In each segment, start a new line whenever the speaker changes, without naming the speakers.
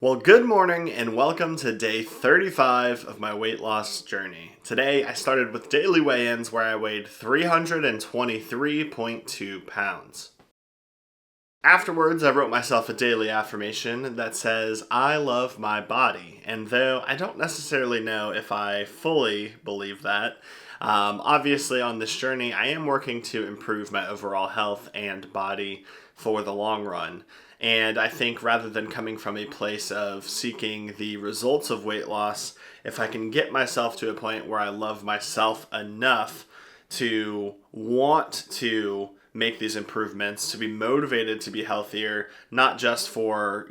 Well, good morning and welcome to day 35 of my weight loss journey. Today I started with daily weigh ins where I weighed 323.2 pounds. Afterwards, I wrote myself a daily affirmation that says, I love my body. And though I don't necessarily know if I fully believe that, obviously on this journey, I am working to improve my overall health and body for the long run. And I think rather than coming from a place of seeking the results of weight loss, if I can get myself to a point where I love myself enough to want to make these improvements, to be motivated to be healthier, not just for,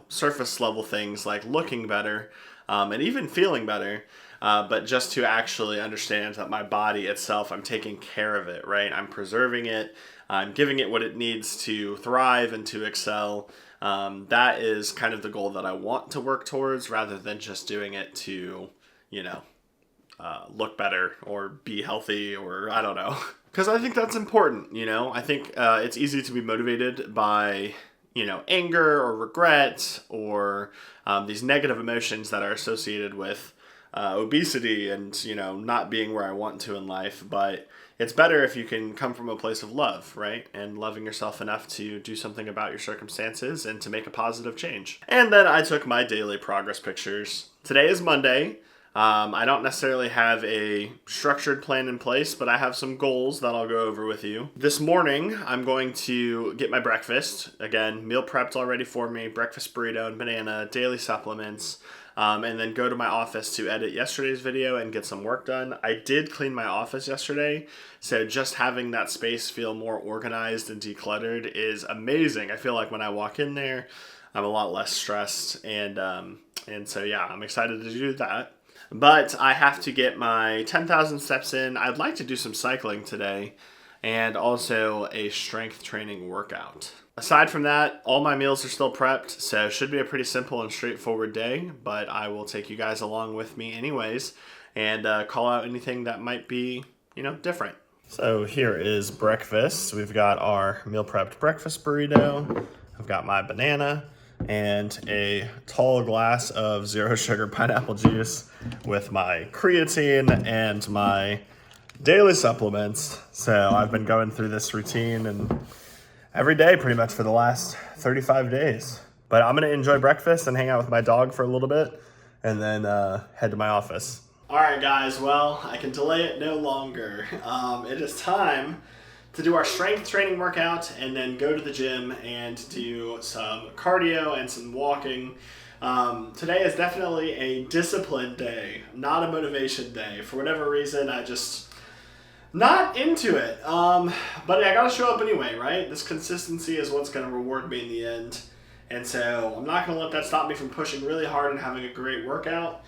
surface level things like looking better and even feeling better, but just to actually understand that my body itself, I'm taking care of it, right? I'm preserving it, I'm giving it what it needs to thrive and to excel. That is kind of the goal that I want to work towards rather than just doing it to, you know, look better or be healthy or I don't know. Because I think that's important, I think it's easy to be motivated by, anger or regret or these negative emotions that are associated with obesity and, not being where I want to in life. But it's better if you can come from a place of love, right? And loving yourself enough to do something about your circumstances and to make a positive change. And then I took my daily progress pictures. Today is Monday. I don't necessarily have a structured plan in place, but I have some goals that I'll go over with you. This morning, I'm going to get my breakfast. Again, meal prepped already for me, breakfast burrito and banana, daily supplements, and then go to my office to edit yesterday's video and get some work done. I did clean my office yesterday, so just having that space feel more organized and decluttered is amazing. I feel like when I walk in there, I'm a lot less stressed, and so yeah, I'm excited to do that. But I have to get my 10,000 steps in. I'd like to do some cycling today and also a strength training workout. Aside from that, all my meals are still prepped, so it should be a pretty simple and straightforward day, but I will take you guys along with me anyways and call out anything that might be, different. So here is breakfast. We've got our meal prepped breakfast burrito. I've got my banana and a tall glass of zero sugar pineapple juice with my creatine and my daily supplements. So I've been going through this routine and every day pretty much for the last 35 days. But I'm going to enjoy breakfast and hang out with my dog for a little bit and then head to my office. All right, guys. Well, I can delay it no longer. It is time to do our strength training workout and then go to the gym and do some cardio and some walking. Today is definitely a discipline day, not a motivation day. For whatever reason, I just not into it. But I gotta show up anyway, right? This consistency is what's gonna reward me in the end. And so I'm not gonna let that stop me from pushing really hard and having a great workout.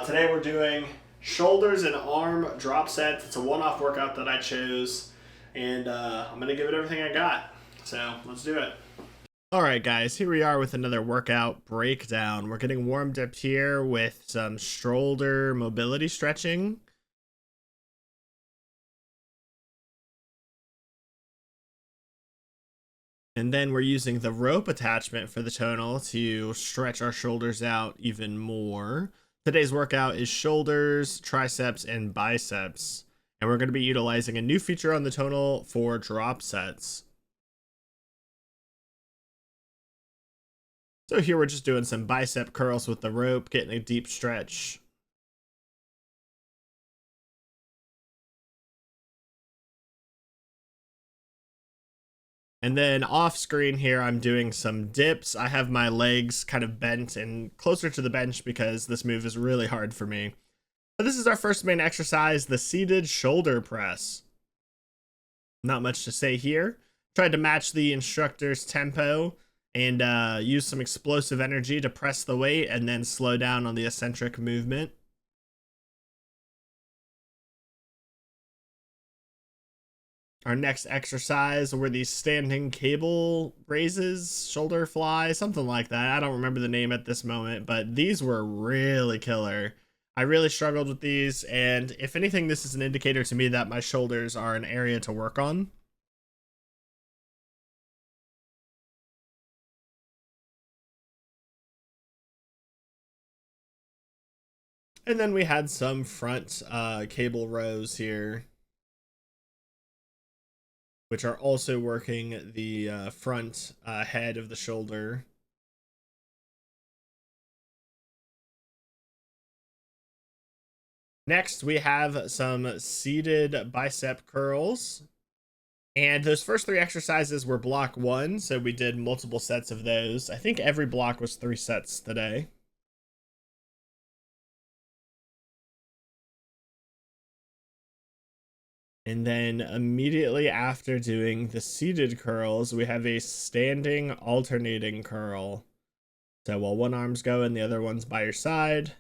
Today we're doing shoulders and arm drop sets. It's a one-off workout that I chose. And I'm going to give it everything I got. So let's do it. All right, guys, here we are with another workout breakdown. We're getting warmed up here with some shoulder mobility stretching. And then we're using the rope attachment for the tonal to stretch our shoulders out even more. Today's workout is shoulders, triceps, and biceps. And we're going to be utilizing a new feature on the tonal for drop sets. So here we're just doing some bicep curls with the rope, getting a deep stretch. And then off screen here, I'm doing some dips. I have my legs kind of bent and closer to the bench because this move is really hard for me. But this is our first main exercise, the seated shoulder press. Not much to say here. Tried to match the instructor's tempo and use some explosive energy to press the weight and then slow down on the eccentric movement. Our next exercise were these standing cable raises, shoulder fly, something like that. I don't remember the name at this moment, but these were really killer. I really struggled with these, and if anything, this is an indicator to me that my shoulders are an area to work on. And then we had some front cable rows here, which are also working the front head of the shoulder. Next, we have some seated bicep curls. And those first 3 exercises were block 1, so we did multiple sets of those. I think every block was 3 sets today. And then immediately after doing the seated curls, we have a standing alternating curl. So while one arm's going, the other one's by your side.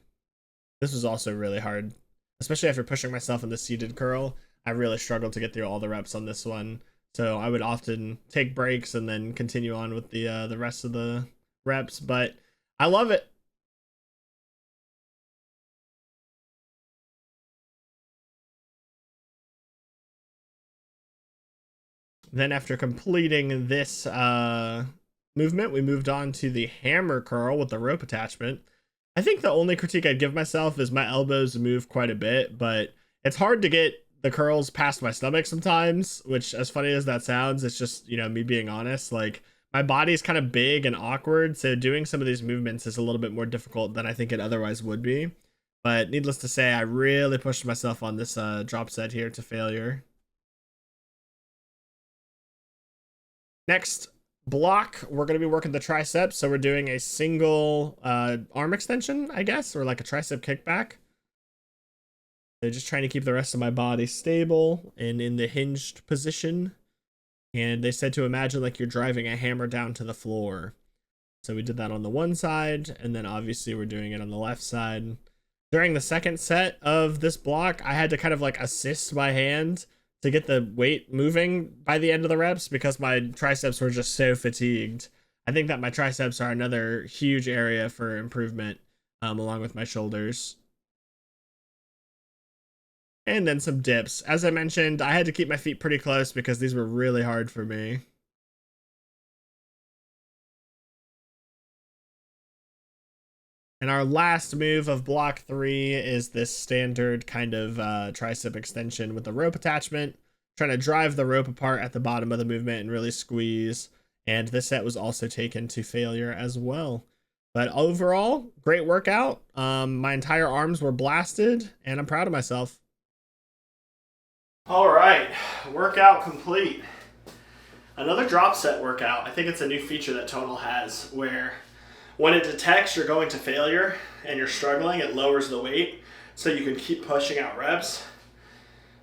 This was also really hard, especially after pushing myself in the seated curl. I really struggled to get through all the reps on this one. So I would often take breaks and then continue on with the rest of the reps, but I love it. Then after completing this movement, we moved on to the hammer curl with the rope attachment. I think the only critique I'd give myself is my elbows move quite a bit, but it's hard to get the curls past my stomach sometimes, which, as funny as that sounds, it's just, you know, me being honest. Like, my body's kind of big and awkward, so doing some of these movements is a little bit more difficult than I think it otherwise would be. But needless to say, I really pushed myself on this drop set here to failure. Next block, we're going to be working the triceps, so we're doing a single arm extension, I guess, or like a tricep kickback. So just trying to keep the rest of my body stable and in the hinged position. And they said to imagine like you're driving a hammer down to the floor. So we did that on the one side, and then obviously we're doing it on the left side. During the second set of this block, I had to kind of like assist my hand to get the weight moving by the end of the reps because my triceps were just so fatigued. I think that my triceps are another huge area for improvement, along with my shoulders. And then some dips. As I mentioned, I had to keep my feet pretty close because these were really hard for me. And our last move of block 3 is this standard kind of tricep extension with the rope attachment. Trying to drive the rope apart at the bottom of the movement and really squeeze. And this set was also taken to failure as well. But overall, great workout. My entire arms were blasted, and I'm proud of myself. All right, workout complete. Another drop set workout. I think it's a new feature that Tonal has where when it detects you're going to failure and you're struggling, it lowers the weight so you can keep pushing out reps.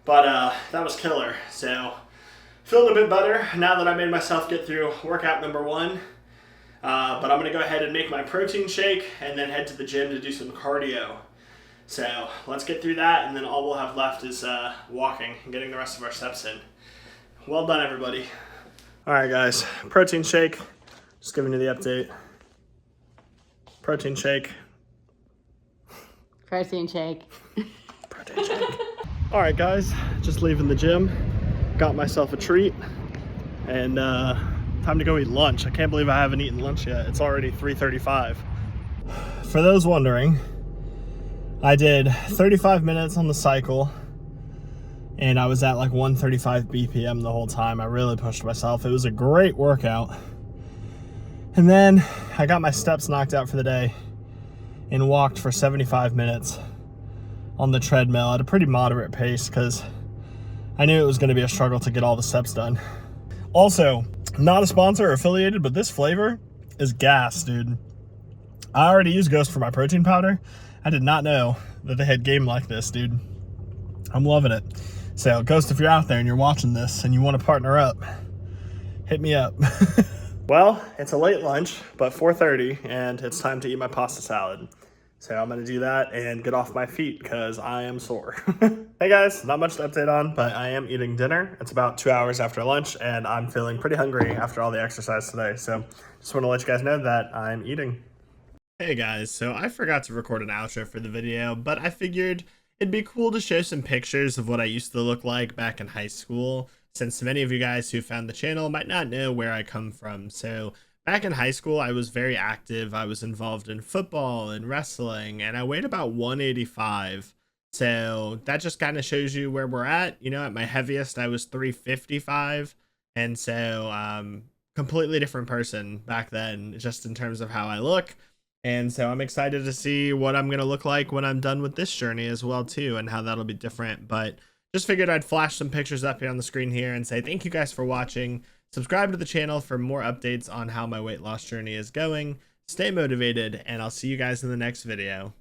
But that was killer. So feeling a bit better now that I made myself get through workout number 1. But I'm gonna go ahead and make my protein shake and then head to the gym to do some cardio. So let's get through that, and then all we'll have left is walking and getting the rest of our steps in. Well done, everybody. All right, guys, protein shake. Just giving you the update. Protein shake.
Protein shake.
Protein shake. All right, guys, just leaving the gym. Got myself a treat, and time to go eat lunch. I can't believe I haven't eaten lunch yet. It's already 3:35. For those wondering, I did 35 minutes on the cycle, and I was at like 135 BPM the whole time. I really pushed myself. It was a great workout. And then I got my steps knocked out for the day and walked for 75 minutes on the treadmill at a pretty moderate pace because I knew it was going to be a struggle to get all the steps done. Also, not a sponsor or affiliated, but this flavor is gas, dude. I already use Ghost for my protein powder. I did not know that they had game like this, dude. I'm loving it. So, Ghost, if you're out there and you're watching this and you want to partner up, hit me up. Well, it's a late lunch, but 4:30, and it's time to eat my pasta salad. So I'm going to do that and get off my feet because I am sore. Hey guys, not much to update on, but I am eating dinner. It's about 2 hours after lunch, and I'm feeling pretty hungry after all the exercise today. So just want to let you guys know that I'm eating. Hey guys, so I forgot to record an outro for the video, but I figured it'd be cool to show some pictures of what I used to look like back in high school, since many of you guys who found the channel might not know where I come from. So Back in high school, I was very active. I was involved in football and wrestling, and I weighed about 185. So that just kind of shows you where we're at. You know, at my heaviest, I was 355. And so, completely different person back then, just in terms of how I look. And so I'm excited to see what I'm going to look like when I'm done with this journey as well, too, and how that'll be different. But just figured I'd flash some pictures up here on the screen here and say thank you guys for watching. Subscribe to the channel for more updates on how my weight loss journey is going. Stay motivated, and I'll see you guys in the next video.